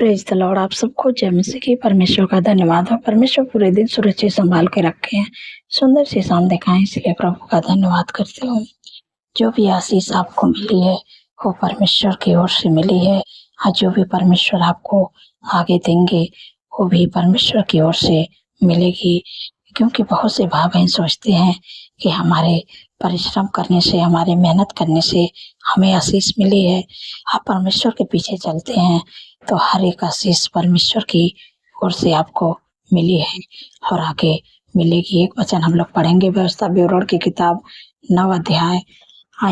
Praise the Lord. आप सबको जय मसीह की। परमेश्वर का धन्यवाद हो। परमेश्वर पूरे दिन सुरक्षित संभाल के रखे हैं, सुंदर सी शाम दिखाएं, इसलिए प्रभु का धन्यवाद करते हो। जो भी आशीष आपको मिली है वो परमेश्वर की ओर से मिली है, और जो भी परमेश्वर आपको आगे देंगे वो भी परमेश्वर की ओर से मिलेगी। क्योंकि बहुत से भाई बहन सोचते हैं कि हमारे परिश्रम करने से, हमारे मेहनत करने से हमें आशीष मिली है। आप परमेश्वर के पीछे चलते हैं तो हर एक आशीष परमेश्वर की ओर से आपको मिली है और आगे मिलेगी। एक वचन हम लोग पढ़ेंगे, व्यवस्था विवरण की किताब 9 अध्याय।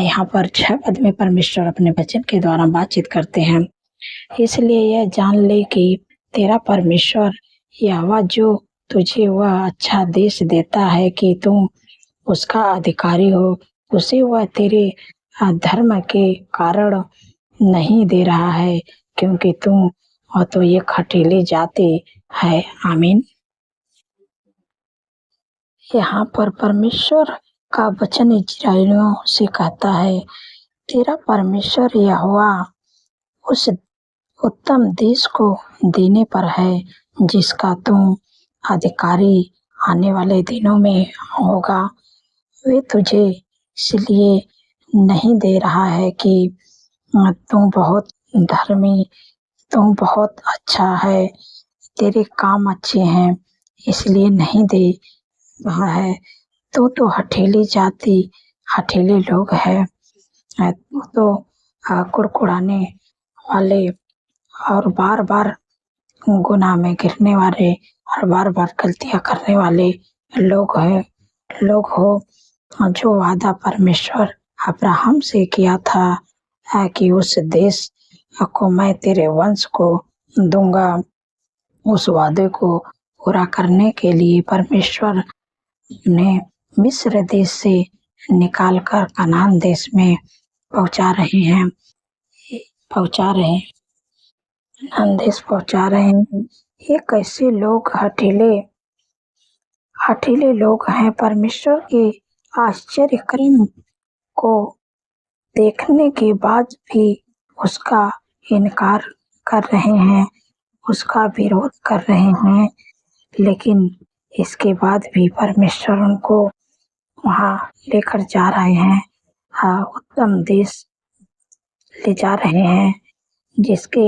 यहाँ पर 6 पद में परमेश्वर अपने वचन के द्वारा बातचीत करते हैं। इसलिए यह जान ले कि तेरा परमेश्वर यहोवा जो तुझे वह अच्छा देश देता है कि तुम उसका अधिकारी हो, उसे वह तेरे धर्म के कारण नहीं दे रहा है, क्योंकि तुम और तो ये खटीली जाति है। आमीन। यहाँ पर परमेश्वर का वचन इस्राएलियों से कहता है, तेरा परमेश्वर यहोवा उस उत्तम देश को देने पर है जिसका तुम अधिकारी आने वाले दिनों में होगा। वे तुझे इसलिए नहीं दे रहा है कि तुम बहुत धर्मी, तुम बहुत अच्छा है, तेरे काम अच्छे हैं, इसलिए नहीं दे रहा है। तो हठीली जाति, हठीले लोग हैं, तो कुड़कुड़ाने वाले और बार बार गुनाह में गिरने वाले और बार बार गलतियां करने वाले लोग हो, जो वादा परमेश्वर अब्राहम से किया था कि उस देश को मैं तेरे वंश को दूंगा। उस वादे को पूरा करने के लिए परमेश्वर ने मिस्र देश से निकालकर कनान देश में पहुंचा रहे हैं। ये कैसे लोग हठीले लोग हैं, परमेश्वर के आश्चर्य कर्म को देखने के बाद भी उसका इनकार कर रहे हैं, उसका विरोध कर रहे हैं। लेकिन इसके बाद भी परमेश्वर उनको वहाँ लेकर जा रहे हैं, उत्तम देश ले जा रहे हैं, जिसके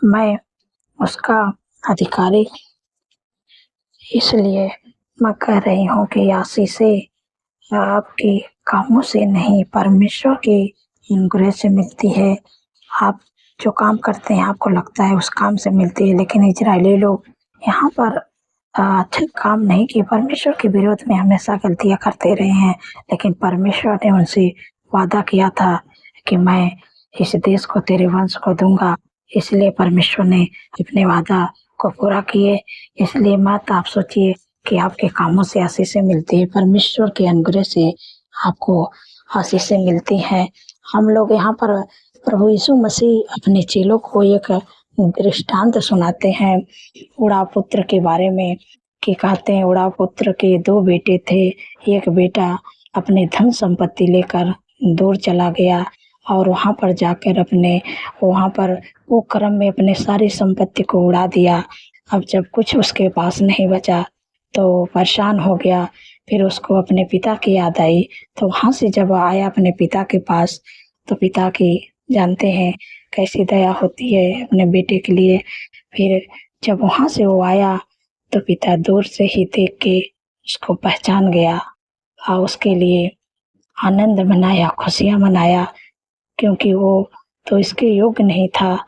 मैं उसका अधिकारी। इसलिए मैं कह रही हूँ कि आशीषें आपके कामों से नहीं, परमेश्वर के अनुग्रह से मिलती है। आप जो काम करते हैं आपको लगता है उस काम से मिलती है, लेकिन इजरायली लोग यहाँ पर अच्छे काम नहीं किए, परमेश्वर के विरोध में हमेशा गलतियाँ करते रहे हैं। लेकिन परमेश्वर ने उनसे वादा किया था कि मैं इस देश को तेरे वंश को दूंगा, इसलिए परमेश्वर ने अपने वादा को पूरा किए। इसलिए मत आप सोचिए कि आपके कामों से आशीषें मिलती है, परमेश्वर के अनुग्रह से आपको आशीषें मिलती हैं। हम लोग यहाँ पर प्रभु यीशु मसीह अपने चेलों को एक दृष्टांत सुनाते हैं उड़ा पुत्र के बारे में, कि कहते हैं उड़ा पुत्र के 2 बेटे थे। एक बेटा अपने धन संपत्ति लेकर दूर चला गया और वहाँ पर वो क्रम में अपने सारी संपत्ति को उड़ा दिया। अब जब कुछ उसके पास नहीं बचा तो परेशान हो गया। फिर उसको अपने पिता की याद आई, तो वहाँ से जब आया अपने पिता के पास, तो पिता की जानते हैं कैसी दया होती है अपने बेटे के लिए। फिर जब वहाँ से वो आया तो पिता दूर से ही देख के उसको पहचान गया और उसके लिए आनंद मनाया, खुशियाँ मनाया, क्योंकि वो तो इसके योग्य नहीं था।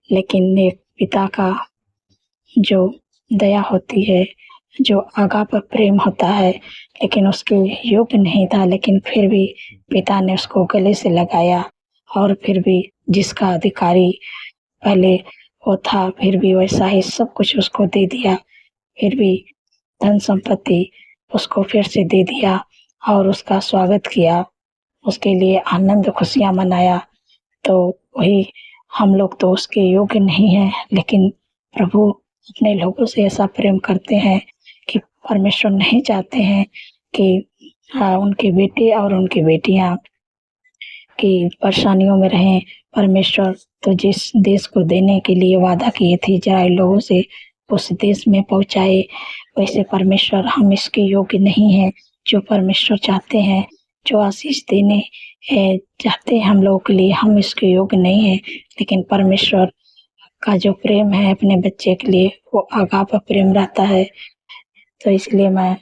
लेकिन एक पिता का जो दया होती है, जो आगा पर प्रेम होता है, लेकिन उसके योग्य नहीं था, लेकिन फिर भी पिता ने उसको गले से लगाया और फिर भी जिसका अधिकारी पहले वो था, फिर भी वैसा ही सब कुछ उसको दे दिया। फिर भी धन संपत्ति उसको फिर से दे दिया और उसका स्वागत किया, उसके लिए आनंद खुशियाँ मनाया। तो वही हम लोग तो उसके योग्य नहीं हैं, लेकिन प्रभु अपने लोगों से ऐसा प्रेम करते हैं कि परमेश्वर नहीं चाहते हैं कि उनके बेटे और उनकी बेटियां की परेशानियों में रहें। परमेश्वर तो जिस देश को देने के लिए वादा किए थे इजराइल लोगों से, उस देश में पहुँचाए। वैसे परमेश्वर हम इसके योग्य नहीं हैं, जो परमेश्वर चाहते हैं, जो आशीष देने चाहते हैं हम लोगों के लिए, हम इसके योग्य नहीं हैं। लेकिन परमेश्वर का जो प्रेम है अपने बच्चे के लिए, वो अगाप प्रेम रहता है। तो इसलिए मैं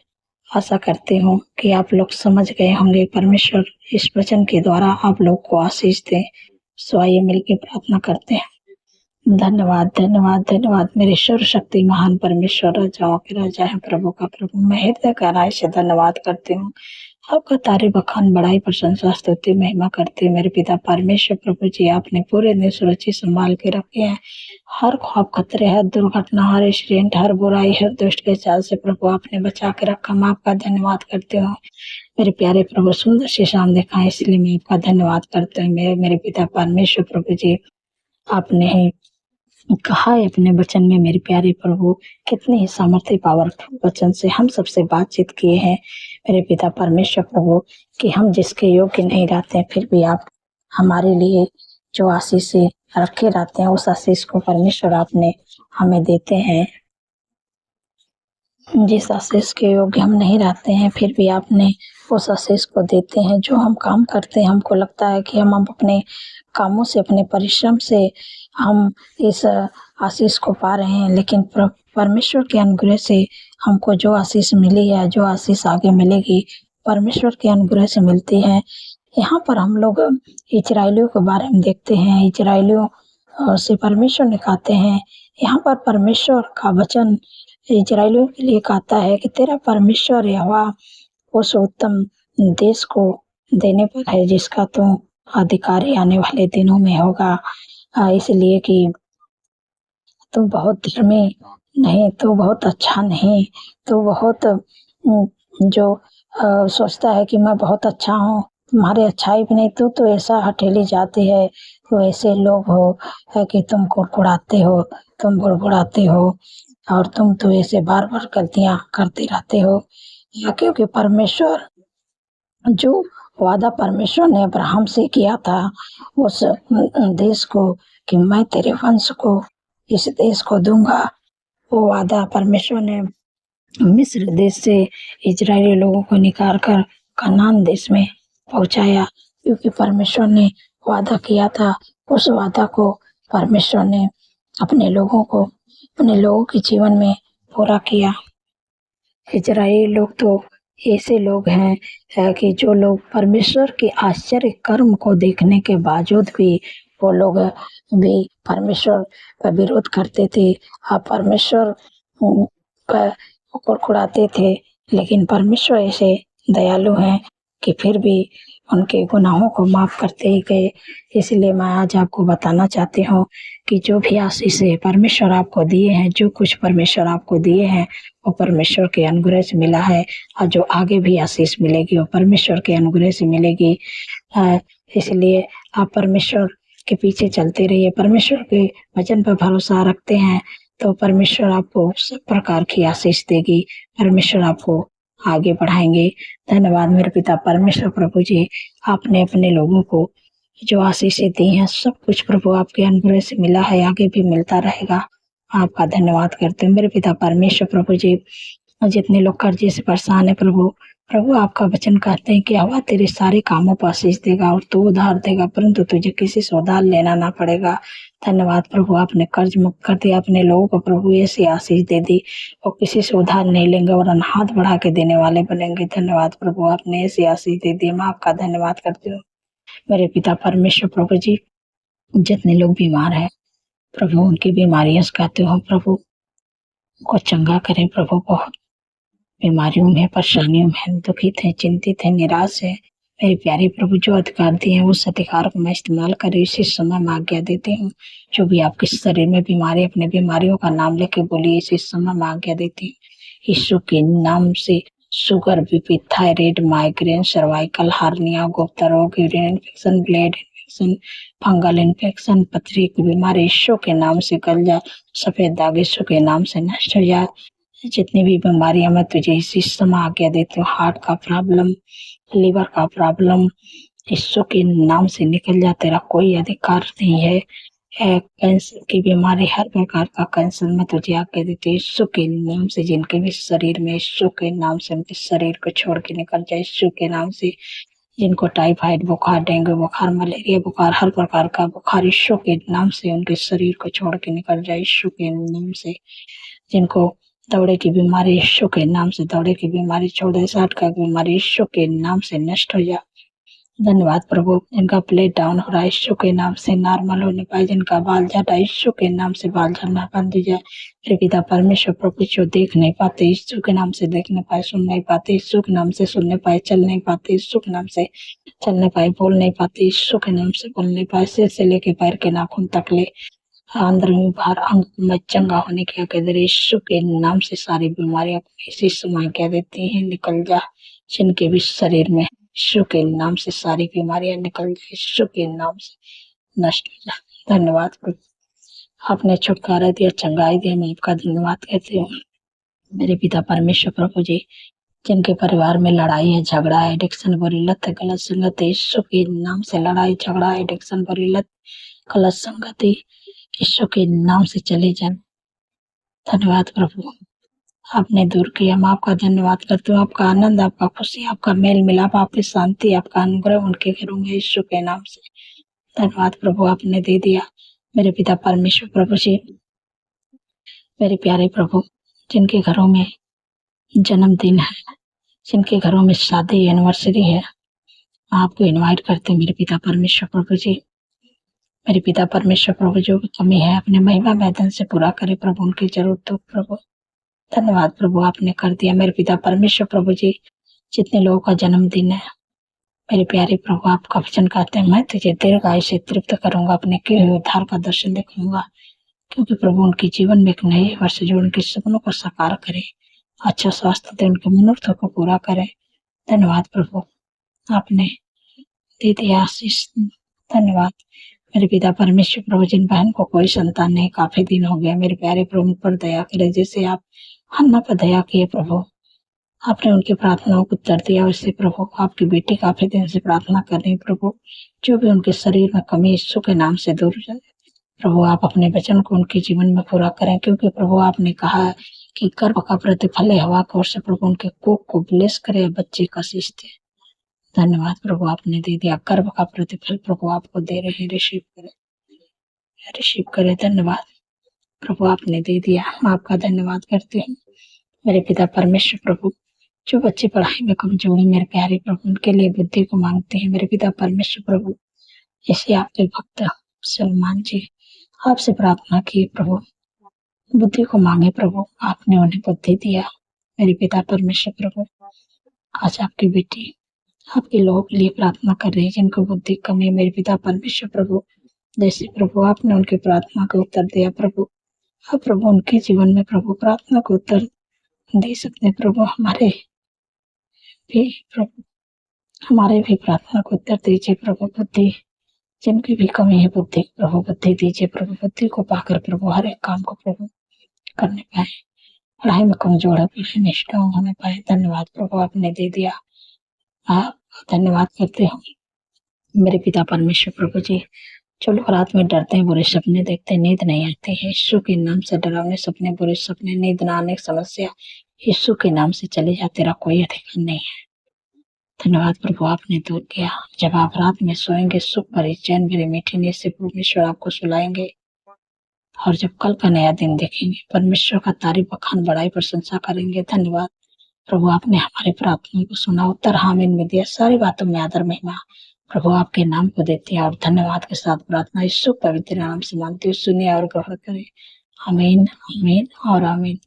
आशा करती हूँ कि आप लोग समझ गए होंगे। परमेश्वर इस वचन के द्वारा आप लोग को आशीष दें। सो आइए मिलकर प्रार्थना करते हैं। धन्यवाद धन्यवाद धन्यवाद मेरे सर्वशक्ति महान परमेश्वर, राजाओं के राजा है, प्रभु का प्रभु। मैं हृदय गहराई से धन्यवाद करती हूँ, आपका तारीफ बखान बड़ाई प्रशंसा स्तुति महिमा करती हूँ। मेरे पिता परमेश्वर प्रभु जी, आपने पूरे दिन सुरक्षित संभाल के रखे हैं। हर ख्वाब खतरे, हर दुर्घटना, हर एक्सीडेंट, हर बुराई, हर दुष्ट के चाल से प्रभु आपने बचा के रखा। मैं आपका धन्यवाद करती हूँ। मेरे प्यारे प्रभु सुंदर से शाम देखा, इसलिए मैं आपका धन्यवाद करती हूँ। मेरे पिता परमेश्वर प्रभु जी, आपने ही कहा है अपने वचन में, मेरे प्यारे प्रभु, कितने ही सामर्थ्य पावरफुल वचन से हम सबसे बातचीत किए हैं मेरे पिता परमेश्वर प्रभु, कि हम जिसके योग्य नहीं रहते हैं, फिर भी आप हमारे लिए जो आशीष रखे रहते हैं, उस आशीष को परमेश्वर आपने हमें देते हैं। जिस आशीष के योग्य हम नहीं रहते हैं, फिर भी आपने उस आशीष को देते हैं। जो हम काम करते हैं, हमको लगता है कि हम अपने कामों से, अपने परिश्रम से हम इस आशीष को पा रहे हैं, लेकिन परमेश्वर के अनुग्रह से हमको जो आशीष मिली है, जो आशीष आगे मिलेगी, परमेश्वर के अनुग्रह से मिलती है। यहाँ पर हम लोग इजराइलियों के बारे में देखते हैं। इजराइलियों से परमेश्वर ने कहते हैं, यहाँ पर परमेश्वर का वचन इजराइलियों के लिए कहता है कि तेरा परमेश्वर यहोवा उस उत्तम देश को देने पर है, जिसका तुम अधिकारी आने वाले दिनों में होगा। इसलिए कि तू बहुत धर्मी नहीं, तू बहुत अच्छा नहीं, तू बहुत जो सोचता है कि मैं बहुत अच्छा हूँ, तुम्हारी अच्छाई भी नहीं, तू तो ऐसा हठेली जाती है, तो ऐसे लोग हो है कि तुम कुड़कुड़ाते हो, तुम बुड़बुड़ाते हो, और तुम तो ऐसे बार बार गलतियाँ करते रहते हो। क्योंकि परमेश्वर, जो वादा परमेश्वर ने अब्राहम से किया था, उस देश को, कि मैं तेरे वंश को इस देश को दूंगा, वो वादा परमेश्वर ने मिस्र देश से इजरायली लोगों को निकाल कर कनान देश में पहुंचाया। क्योंकि परमेश्वर ने वादा किया था, उस वादा को परमेश्वर ने अपने लोगों के जीवन में पूरा किया। इजरायली लोग तो ऐसे लोग हैं कि जो लोग परमेश्वर के आश्चर्य कर्म को देखने के बावजूद भी वो लोग भी परमेश्वर का विरोध करते थे, परमेश्वर पर कुड़कुड़ाते थे। लेकिन परमेश्वर ऐसे दयालु हैं कि फिर भी उनके गुनाहों को माफ़ करते ही गए। इसलिए मैं आज आपको बताना चाहती हूँ कि जो भी आशीष परमेश्वर आपको दिए हैं, जो कुछ परमेश्वर आपको दिए हैं, वो परमेश्वर के अनुग्रह से मिला है, और जो आगे भी आशीष मिलेगी वो परमेश्वर के अनुग्रह से मिलेगी। इसलिए आप परमेश्वर के पीछे चलते रहिए, परमेश्वर के वचन पर भरोसा रखते हैं तो परमेश्वर आपको सब प्रकार की आशीष देगी, परमेश्वर आपको आगे बढ़ाएंगे। धन्यवाद मेरे पिता परमेश्वर प्रभु जी, आपने अपने लोगों को जो आशीषें दी हैं, सब कुछ प्रभु आपके अनुग्रह से मिला है, आगे भी मिलता रहेगा। आपका धन्यवाद करते हैं मेरे पिता परमेश्वर प्रभु जी। जितने लोग कर्जे से परेशान है प्रभु, आपका वचन कहते हैं कि यहोवा तेरे सारे कामों पर आशीष देगा और तू उधार देगा, परंतु तुझे किसी से उधार लेना ना पड़ेगा। धन्यवाद प्रभु, आपने कर्ज मुक्त कर दिया अपने लोगों को प्रभु, ऐसी आशीष दे दी और किसी से उधार नहीं लेंगे और हाथ बढ़ा के देने वाले बनेंगे। धन्यवाद प्रभु, आपने ऐसी आशीष दे दी। मैं आपका धन्यवाद करती हूँ मेरे पिता परमेश्वर प्रभु जी। जितने लोग बीमार हैं प्रभु, उनकी बीमारियां कहते हो प्रभु को चंगा करें प्रभु। बहुत बीमारियों में, परेशानियों में दुखित है, चिंतित है, निराश है, मेरे प्यारे प्रभु जो अधिकार दिए हैं उस अधिकार को मैं इस्तेमाल करें। इसी समय मैं आज्ञा देती हूँ, जो भी आपके शरीर में बीमारी, अपने बीमारियों का नाम लेके बोलिए, इसी समय मैं आज्ञा देती हूँ यीशु के नाम से। Sugar, BP, thyroid, migraine, cervical hernia, गुप्ता रोग, urine infection, blood infection, fungal infection, पथरी की बीमारी यीशु के नाम से गल जाए। सफेद दाग यीशु के नाम से नष्ट हो जाए। जितनी भी बीमारियां मैं तुझे इसी समय आज्ञा देती हूँ। हार्ट का प्रॉब्लम, लीवर का प्रॉब्लम यीशु के नाम से निकल जा, तेरा कोई अधिकार नहीं है कैंसर की बीमारी, हर प्रकार का कैंसर मैं तुझे आके देती हूँ यीशु के नाम से। जिनके भी शरीर में, यीशु के नाम से उनके शरीर को छोड़ के निकल जाए यीशु के नाम से। जिनको टाइफाइड बुखार, डेंगू बुखार, मलेरिया बुखार, हर प्रकार का बुखार यीशु के नाम से उनके शरीर को छोड़ के निकल जाए यीशु के नाम से। जिनको दौड़े की बीमारी, यीशु के नाम से दौड़े की बीमारी छोड़ दे। साठ का बीमारी यीशु के नाम से नष्ट हो जा। धन्यवाद प्रभु। जिनका प्लेट डाउन हो रहा है यीशु के नाम से नॉर्मल होने पाए। जिनका बाल झड़ा यीशु के नाम से बाल झड़ना बंद हो जाए। मेरे पिता परमेश्वर प्रभु, जो देख नहीं पाते यीशु के नाम से देख नहीं पाए, सुन नहीं पाते यीशु के नाम से सुनने पाए, चल नहीं पाते यीशु के नाम से चलने पाए, बोल नहीं पाते यीशु के नाम से बोल नहीं पाए। सिर से लेके पैर के नाखून तक ले अंदर में बाहर अंग में चंगा होने की कह यीशु के नाम से सारी बीमारियां इसी समय कह देती हैं निकल जा। जिनके भी शरीर में यीशु के नाम से सारी बीमारियां निकल जा, यीशु के नाम से नष्ट हो जा। धन्यवाद प्रभु, आपने छुटकारा दिया, चंगाई दिया, मैं आपका धन्यवाद कहती हूँ। मेरे पिता परमेश्वर प्रभु जी, जिनके परिवार में लड़ाई है, झगड़ा है, एडिक्शन बुरी लत है, गलत संगत है, यीशु के नाम से लड़ाई झगड़ा, एडिक्शन बुरी लत, गलत संगति यीशु के नाम से चले जाए। धन्यवाद प्रभु, आपने दूर किया। मैं आपका धन्यवाद करती हूँ। आपका आनंद, आपका खुशी, आपका मेल मिलाप, आपकी शांति, आपका अनुग्रह उनके घरों में यीशु के नाम से। धन्यवाद प्रभु, आपने दे दिया। मेरे पिता परमेश्वर प्रभु जी, मेरे प्यारे प्रभु, जिनके घरों में जन्मदिन है, जिनके घरों में शादी एनिवर्सरी है, आपको इनवाइट करते हैं मेरे पिता परमेश्वर प्रभु जी। मेरे पिता परमेश्वर प्रभु, जो भी कमी है अपने महिमा मैदान से पूरा करे प्रभु, उनकी जरूरत प्रभु। धन्यवाद प्रभु, आपने कर दिया। मेरे पिता परमेश्वर प्रभु जी, जितने लोगों का जन्मदिन है मेरे प्यारे प्रभु, आपका वचन कहते हैं मैं तुझे दीर्घायु से तृप्त करूंगा, अपने किए हुए उद्धार का दर्शन दिखाऊंगा। क्योंकि प्रभु उनके जीवन में एक नए वर्ष जो उनके सपनों को साकार करे, अच्छा स्वास्थ्य दे, उनके मनोरथों को पूरा करे। धन्यवाद प्रभु, आपने दे दिया आशीष। धन्यवाद मेरे पिता परमेश्वर प्रभु, जिन बहन को कोई संतान नहीं, काफी दिन हो गया, मेरे प्यारे प्रभु पर दया करे। जैसे आप हन्ना पर दया किए प्रभु, आपने उनकी प्रार्थनाओं को उत्तर दिया, वैसे प्रभु आपकी बेटी काफी दिन से प्रार्थना कर रही प्रभु, जो भी उनके शरीर में कमी यीशु के नाम से दूर हो जाए प्रभु। आप अपने वचन को उनके जीवन में पूरा करें, क्योंकि प्रभु आपने कहा कि गर्भ का प्रतिफल हवा की ओर से प्रभु उनके कोख को ब्लेस करे, बच्चे का आशीष दे। धन्यवाद प्रभु, आपने दे दिया। गर्भ का प्रतिफल प्रभु आपको दे रहे हैं, रिसीव करे, रिसीव करे। धन्यवाद प्रभु, आपने दे दिया। मैं आपका धन्यवाद करती हूँ मेरे पिता परमेश्वर प्रभु। जो बच्चे पढ़ाई में कमजोर है मेरे प्यारे प्रभु, उनके लिए बुद्धि को मांगते हैं मेरे पिता परमेश्वर प्रभु। जैसे आपके भक्त सलमान जी आपसे प्रार्थना की प्रभु, बुद्धि को मांगे प्रभु, आपने उन्हें बुद्धि दिया मेरे पिता परमेश्वर प्रभु। आज आपकी बेटी आपके लोगों के लिए प्रार्थना कर रही है जिनको बुद्धि कमी है मेरे पिता परमेश्वर प्रभु। जैसे प्रभु आपने उनकी प्रार्थना का उत्तर दिया प्रभु, अब प्रभु उनके जीवन में प्रभु प्रार्थना को उत्तर दे सकते प्रभु। हमारे भी प्रार्थना को उत्तर दीजिए प्रभु। बुद्धि जिनकी भी कमी है बुद्धि प्रभु, बुद्धि दीजिए प्रभु। बुद्धि को पाकर प्रभु हर एक काम को प्रभु करने पाए, पढ़ाई में कमजोर है पढ़ाई में स्ट्रॉन्ग होने पाए। धन्यवाद प्रभु, आपने दे दिया। आप धन्यवाद करते हो मेरे पिता परमेश्वर प्रभु जी। जो लोग रात में डरते हैं, बुरे सपने देखते हैं, नींद नहीं आती है, यीशु के नाम से डरावने सपने, बुरे सपने, नींद न आने की समस्या यीशु के नाम से चले जा, तेरा कोई अधिकार नहीं है। धन्यवाद प्रभु, आपने दूर किया। जब आप रात में सोएंगे सुख भरी चैन भरी मीठी नींद से परमेश्वर आपको सुलाएंगे, और जब कल का नया दिन देखेंगे परमेश्वर का तारीफ बखान बड़ाई प्रशंसा करेंगे। धन्यवाद प्रभु, आपने हमारी प्रार्थना को सुना, उत्तर हामिन में दिया, सारी बातों में आदर महिमा प्रभु आपके नाम को देते हैं, और धन्यवाद के साथ प्रार्थना यीशु पवित्र नाम से मांगते हुए सुनिए और ग्रहण करें। आमीन, आमीन और आमीन।